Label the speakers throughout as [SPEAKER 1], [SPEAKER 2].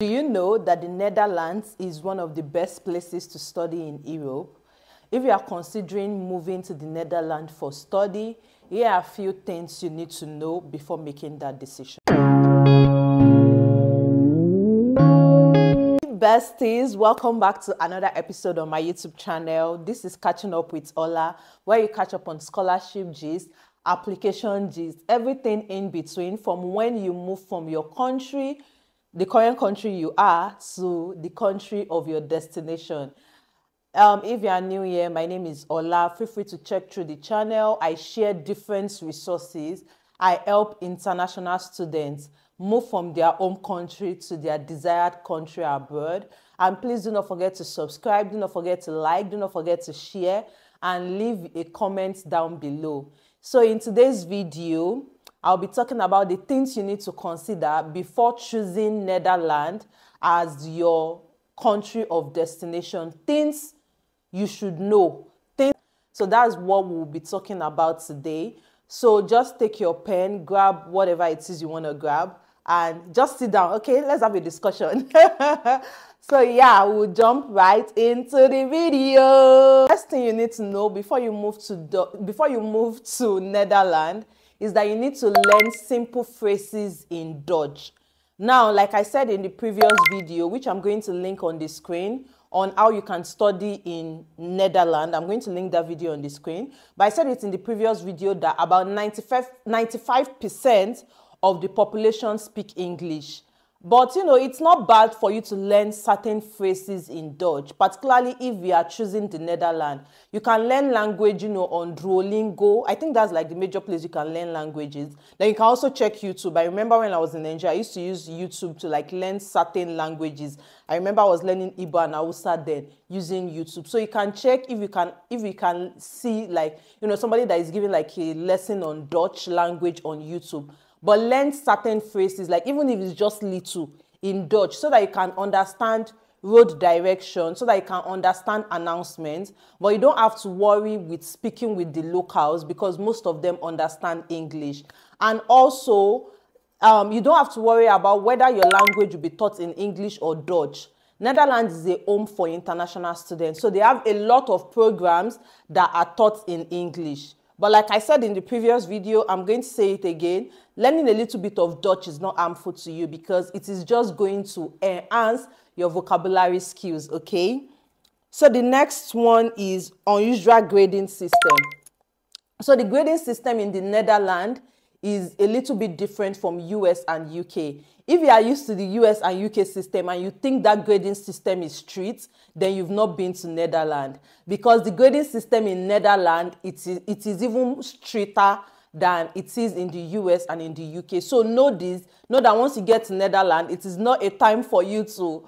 [SPEAKER 1] Do you know that the Netherlands is one of the best places to study in Europe? If you are considering moving to the Netherlands for study, here are a few things you need to know before making that decision. Besties, welcome back to another episode on my YouTube channel. This is Catching Up with Ola, where you catch up on scholarship gist, application gist, everything in between, from when you move from your country, the current country you are, to the country of your destination. If you are new here, my name is Ola. Feel free to check through the channel. I share different resources. I help international students move from their home country to their desired country abroad. And please do not forget to subscribe, do not forget to like, do not forget to share, and leave a comment down below. So in today's video, I'll be talking about the things you need to consider before choosing Netherlands as your country of destination. Things you should know. So that's what we'll be talking about today. So just take your pen, grab whatever it is you want to grab, and just sit down. Okay, let's have a discussion. So yeah, we'll jump right into the video. First thing you need to know before you move to Netherlands is that you need to learn simple phrases in Dutch. Now, like I said in the previous video, which I'm going to link on the screen, on how you can study in Netherlands, I'm going to link that video on the screen. But I said it in the previous video that about 95% of the population speak English. But, you know, it's not bad for you to learn certain phrases in Dutch, particularly if we are choosing the Netherlands. You can learn language, you know, on Duolingo. I think that's like the major place you can learn languages. Then you can also check YouTube. I remember when I was in Nigeria, I used to use YouTube to like learn certain languages. I remember I was learning Igbo and Hausa then using YouTube. So you can check if you can see like, you know, somebody that is giving like a lesson on Dutch language on YouTube. But learn certain phrases, like even if it's just little in Dutch, so that you can understand road direction, so that you can understand announcements. But you don't have to worry with speaking with the locals because most of them understand English. And also, you don't have to worry about whether your language will be taught in English or Dutch. Netherlands is a home for international students, so they have a lot of programs that are taught in English. But like I said in the previous video, I'm going to say it again. Learning a little bit of Dutch is not harmful to you because it is just going to enhance your vocabulary skills, okay? So the next one is unusual grading system. So the grading system in the Netherlands is a little bit different from US and UK. If you are used to the US and UK system and you think that grading system is strict, then you've not been to Netherlands. Because the grading system in Netherlands, it is even stricter than it is in the US and in the UK. So know this, know that once you get to Netherlands, it is not a time for you to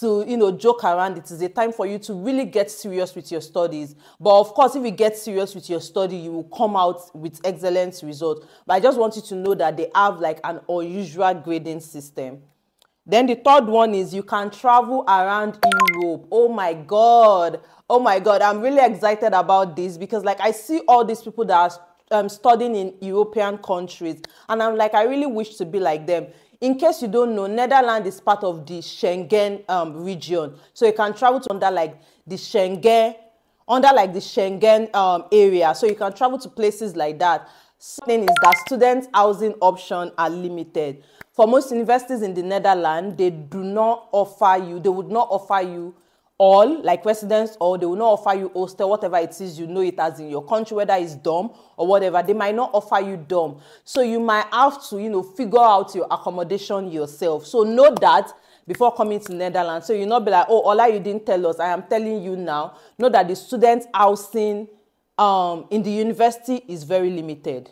[SPEAKER 1] you know, joke around. It is a time for you to really get serious with your studies. But of course, if you get serious with your study, you will come out with excellent results. But I just want you to know that they have like an unusual grading system. Then the third one is you can travel around Europe. Oh my God. Oh my God. I'm really excited about this because like I see all these people that are studying in European countries. And I'm like, I really wish to be like them. In case you don't know, Netherlands is part of the Schengen region. So you can travel to under the Schengen area. So you can travel to places like that. Something is that student housing options are limited. For most universities in the Netherlands, they would not offer you all, like residence, or they will not offer you hostel, whatever it is you know it as in your country, whether it's dorm or whatever. They might not offer you dorm. So you might have to, you know, figure out your accommodation yourself. So know that before coming to Netherlands. So you'll not be like, oh, Ola, you didn't tell us. I am telling you now. Know that the student housing in the university is very limited.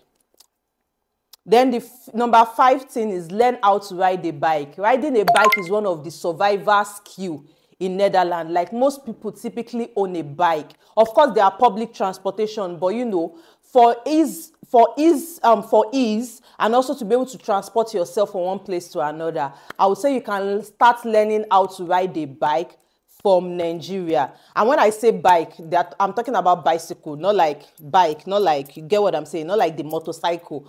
[SPEAKER 1] Then the number 5 thing is learn how to ride a bike. Riding a bike is one of the survival skills in Netherlands. Like most people typically own a bike. Of course, there are public transportation, but you know, for ease, and also to be able to transport yourself from one place to another, I would say you can start learning how to ride a bike from Nigeria. And when I say bike, I'm talking about bicycle, not like bike, not like, you get what I'm saying, not like the motorcycle.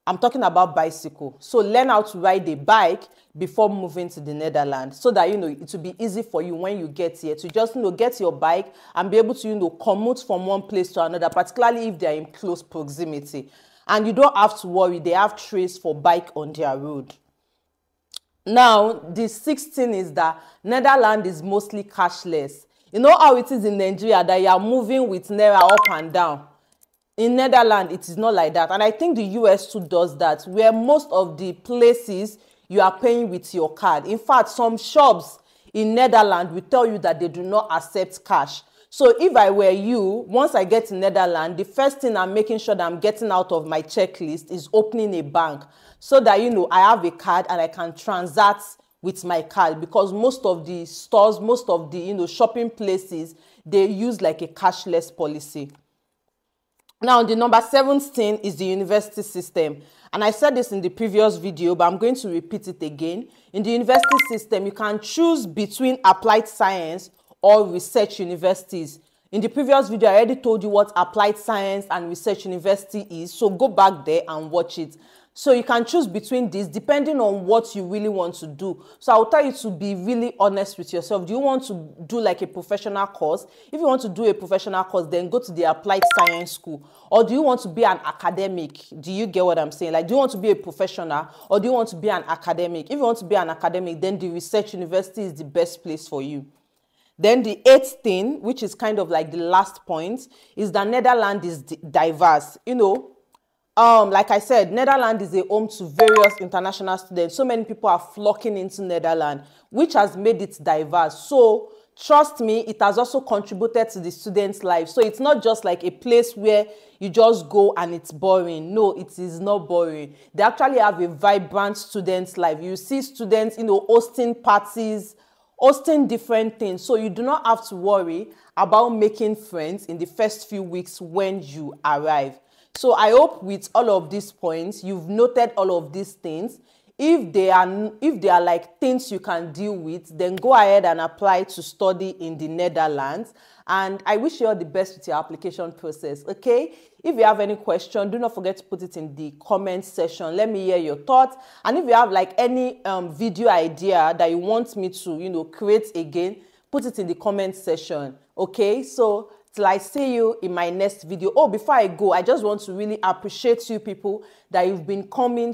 [SPEAKER 1] I'm talking about bicycle. So learn how to ride a bike before moving to the Netherlands, so that, it will be easy for you when you get here to just, get your bike and be able to, commute from one place to another, particularly if they're in close proximity. And you don't have to worry, they have trays for bike on their road. Now, the sixth thing is that Netherlands is mostly cashless. You know how it is in Nigeria that you are moving with Naira up and down? In Netherlands, it is not like that. And I think the US too does that, where most of the places you are paying with your card. In fact, some shops in Netherlands will tell you that they do not accept cash. So if I were you, once I get to Netherlands, the first thing I'm making sure that I'm getting out of my checklist is opening a bank, so that, I have a card and I can transact with my card, because most of the stores, most of the, shopping places, they use like a cashless policy. Now, the number 17 is the university system. And I said this in the previous video, but I'm going to repeat it again. In the university system, you can choose between applied science or research universities. In the previous video, I already told you what applied science and research university is. So go back there and watch it. So you can choose between these depending on what you really want to do. So I'll tell you to be really honest with yourself. Do you want to do like a professional course? If you want to do a professional course, then go to the applied science school. Or do you want to be an academic? Do you get what I'm saying? Like, do you want to be a professional or do you want to be an academic? If you want to be an academic, then the research university is the best place for you. Then the eighth thing, which is kind of like the last point, is that Netherlands is diverse. Like I said, Netherlands is a home to various international students. So many people are flocking into Netherlands, which has made it diverse. So trust me, it has also contributed to the students' life. So it's not just like a place where you just go and it's boring. No, it is not boring. They actually have a vibrant students' life. You see students, hosting parties, hosting different things. So you do not have to worry about making friends in the first few weeks when you arrive. So I hope with all of these points, you've noted all of these things. If they are like things you can deal with, then go ahead and apply to study in the Netherlands. And I wish you all the best with your application process, okay? If you have any question, do not forget to put it in the comment section. Let me hear your thoughts. And if you have like any video idea that you want me to, create again, put it in the comment section, okay? So till I see you in my next video. Oh, before I go, I just want to really appreciate you people that you've been coming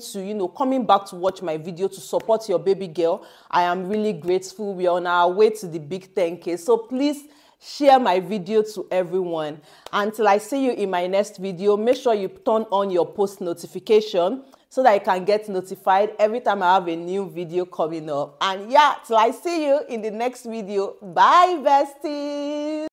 [SPEAKER 1] back to watch my video to support your baby girl. I am really grateful. We are on our way to the big 10K. So please share my video to everyone. Until I see you in my next video, make sure you turn on your post notification so that you can get notified every time I have a new video coming up. And yeah, till I see you in the next video. Bye, besties.